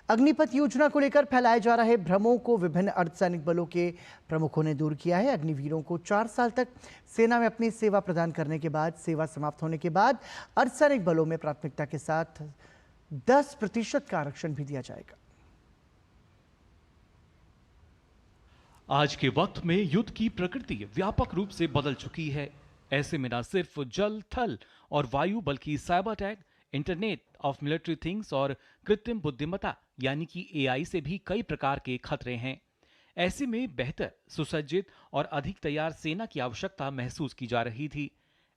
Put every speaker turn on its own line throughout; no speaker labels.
अग्निपथ योजना को लेकर फैलाए जा रहे भ्रमों को विभिन्न अर्धसैनिक बलों के प्रमुखों ने दूर किया है। अग्निवीरों को 4 साल तक सेना में अपनी सेवा प्रदान करने के बाद सेवा समाप्त होने के बाद अर्धसैनिक बलों में प्राथमिकता के साथ 10% का आरक्षण भी दिया जाएगा।
आज के वक्त में युद्ध की प्रकृति व्यापक रूप से बदल चुकी है। ऐसे में न सिर्फ जल, थल और वायु बल्कि cyber attack, internet of military things और कृत्रिम बुद्धिमत्ता यानी कि एआई से भी कई प्रकार के खतरे हैं। ऐसे में बेहतर, सुसज्जित और अधिक तैयार सेना की आवश्यकता महसूस की जा रही थी।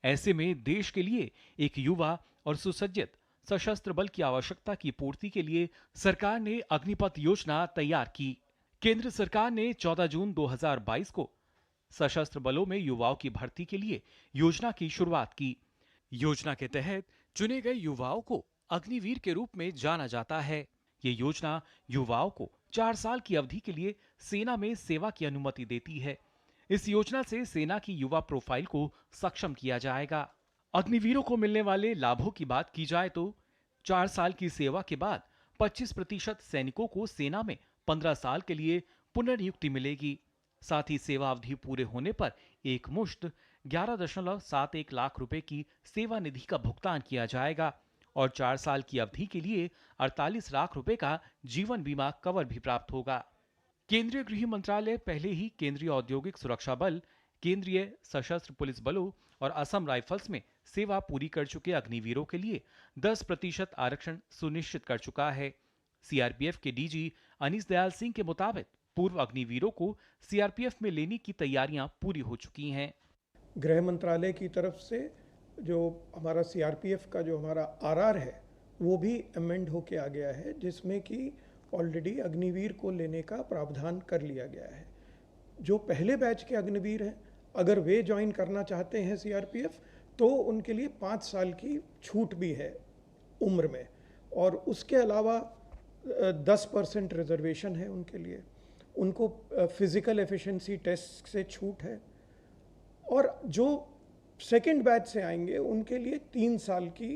ऐसे में देश के लिए एक युवा और सुसज्जित सशस्त्र बल की आवश्यकता की पूर्ति के लिए सरकार ने अग्निपथ योजना तैयार की। केंद्र सरकार ने 14 जून 2022 को सशस्त्र बलों में युवाओं की भर्ती के लिए योजना की शुरुआत की। योजना के तहत चुने गए युवाओं को अग्निवीर के रूप में जाना जाता है। ये योजना युवाओं को 4 साल की अवधि के लिए सेना में सेवा की अनुमति देती है। इस योजना से सेना की युवा प्रोफाइल को सक्षम किया जाएगा। अग्निवीरों को मिलने वाले लाभों की बात की जाए तो 4 साल की सेवा के बाद 25% सैनिकों को सेना में 15 साल के लिए पुनर्नियुक्ति मिलेगी। साथ ही सेवा अवधि पूरे होने पर एक मुश्त 11.71 लाख रुपए की सेवा निधि का भुगतान किया जाएगा और 4 साल की अवधि के लिए 48 लाख रुपए का जीवन बीमा कवर भी प्राप्त होगा। केंद्रीय गृह मंत्रालय पहले ही केंद्रीय औद्योगिक सुरक्षा बल, केंद्रीय सशस्त्र पुलिस बलों और असम राइफल्स में सेवा पूरी कर चुके अग्निवीरों के लिए 10% आरक्षण सुनिश्चित कर चुका है। सीआरपीएफ के डीजी अनीस दयाल सिंह के मुताबिक पूर्व अग्निवीरों को सीआरपीएफ में लेने की तैयारियां पूरी हो चुकी हैं।
गृह मंत्रालय की तरफ से जो हमारा सीआरपीएफ का जो हमारा आरआर है वो भी अमेंड होके आ गया है, जिसमें कि ऑलरेडी अग्निवीर को लेने का प्रावधान कर लिया गया है। जो पहले बैच के अग्निवीर हैं, अगर वे ज्वाइन करना चाहते हैं सीआरपीएफ तो उनके लिए 5 साल की छूट भी है उम्र में, और उसके अलावा 10% रिजर्वेशन है उनके लिए। उनको फिजिकल एफिशिएंसी टेस्ट से छूट है, और जो सेकेंड बैच से आएंगे उनके लिए 3 साल की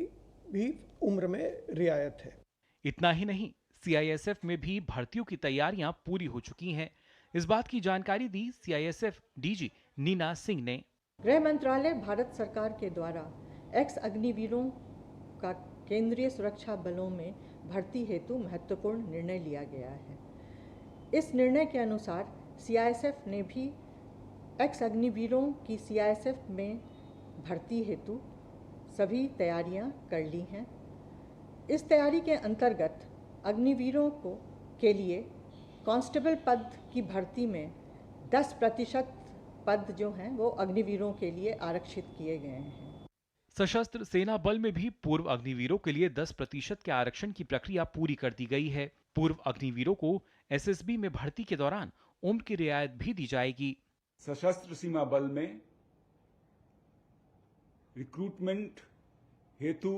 भी उम्र में रियायत है।
इतना ही नहीं, सीआईएसएफ में भी भर्तियों की तैयारियां पूरी हो चुकी हैं। इस बात की जानकारी दी सीआईएसएफ डीजी नीना सिंह ने।
गृह मंत्रालय भारत सरकार के द्वारा एक्स अग्निवीरों का केंद्रीय सुरक्षा बलों में भर्ती हेतु महत्वपूर्ण निर्णय लिया गया है। इस निर्णय के अनुसार सीआईएसएफ ने भी एक्स अग्निवीरों की सीआईएसएफ में भर्ती हेतु सभी तैयारियां कर ली हैं। इस तैयारी के अंतर्गत अग्निवीरों के लिए कांस्टेबल पद की भर्ती में 10% पद जो हैं वो अग्निवीरों के लिए आरक्षित किए गए हैं।
सशस्त्र सेना बल में भी पूर्व अग्निवीरों के लिए 10% के आरक्षण की प्रक्रिया पूरी कर दी गई है। पूर्व अग्निवीरों को एसएसबी में भर्ती के दौरान उम्र की रियायत भी दी जाएगी।
सशस्त्र सीमा बल में रिक्रूटमेंट हेतु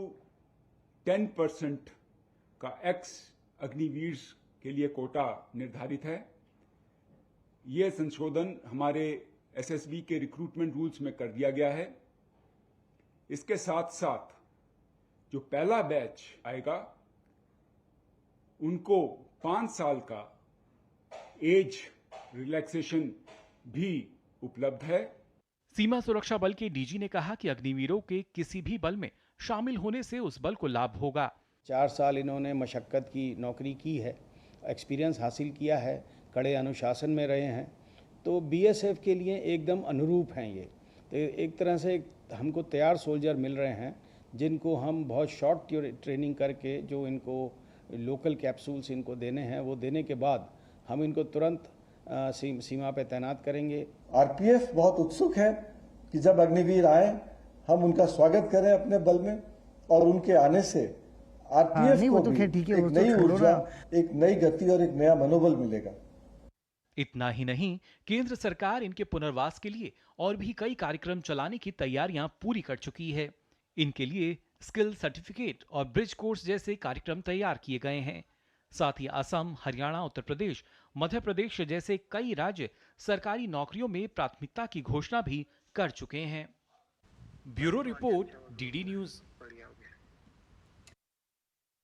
10% का एक्स अग्निवीर के लिए कोटा निर्धारित है। यह संशोधन हमारे एसएसबी के रिक्रूटमेंट रूल्स में कर दिया गया है। इसके साथ साथ जो पहला बैच आएगा उनको 5 साल का एज रिलैक्सेशन भी उपलब्ध है।
सीमा सुरक्षा बल के डीजी ने कहा कि अग्निवीरों के किसी भी बल में शामिल होने से उस बल को लाभ होगा।
4 साल इन्होंने मशक्कत की नौकरी की है, एक्सपीरियंस हासिल किया है, कड़े अनुशासन में रहे हैं, तो बीएसएफ के लिए एकदम अनुरूप हैं ये। तो एक तरह से हमको तैयार सोल्जर मिल रहे हैं जिनको हम बहुत शॉर्ट ट्रेनिंग करके जो इनको लोकल कैप्सूल्स इनको देने हैं वो देने के बाद हम इनको तुरंत सीमा पे तैनात करेंगे।
आरपीएफ बहुत उत्सुक है कि जब अग्निवीर आए हम उनका स्वागत करें अपने बल में, और उनके आने से आरपीएफ को भी एक नई ऊर्जा, एक नई गति और एक नया मनोबल मिलेगा।
इतना ही नहीं, केंद्र सरकार इनके पुनर्वास के लिए और भी कई कार्यक्रम चलाने की तैयारियां पूरी कर चुकी है। इनके लिए स्किल सर्टिफिकेट और ब्रिज कोर्स जैसे कार्यक्रम तैयार किए गए हैं। साथ ही असम, हरियाणा, उत्तर प्रदेश, मध्य प्रदेश जैसे कई राज्य सरकारी नौकरियों में प्राथमिकता की घोषणा भी कर चुके हैं। Bureau report, DD news.